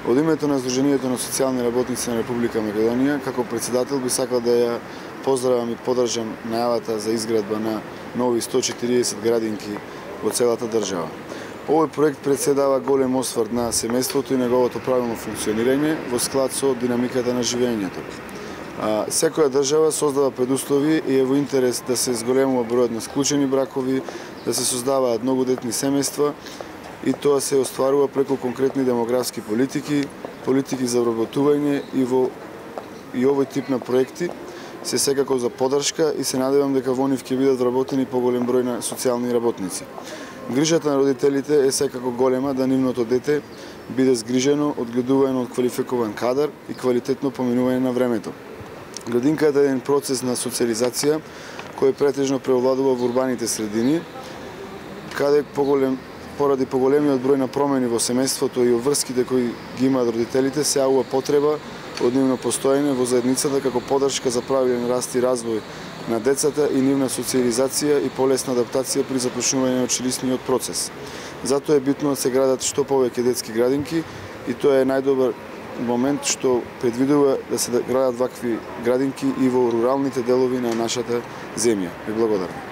Од името на Сдруженијето на социјални работници на Република Македонија, како председател би сакал да ја поздравам и поддржам најавата за изградба на нови 140 градинки во целата држава. Овој проект председава голем осврт на семејството и неговото правилно функционирање во склад со динамиката на живењето. Секоја држава создава предуслови и е во интерес да се зголемува бројот на склучени бракови, да се создаваат многодетни семејства, и тоа се остварува преку конкретни демографски политики, политики за вработување и овој тип на проекти се секако за поддршка и се надевам дека во нив ќе бидат вработени поголем број на социјални работници. Грижата на родителите е секако голема да нивното дете биде згрижено, одгледувано од квалификуван кадар и квалитетно поминување на времето. Градинката е еден процес на социјализација кој претежно преовладува во урбаните средини, каде поради поголемиот број на промени во семејството и обврските кои ги имаат родителите, се јавува потреба од нивно постоење во заедницата како поддршка за правилен раст и развој на децата и нивна социјализација и полесна адаптација при започнување на училишниот процес. Затоа е битно да се градат што повеќе детски градинки и тоа е најдобар момент што предвидува да се градат вакви градинки и во руралните делови на нашата земја. Ви благодарам.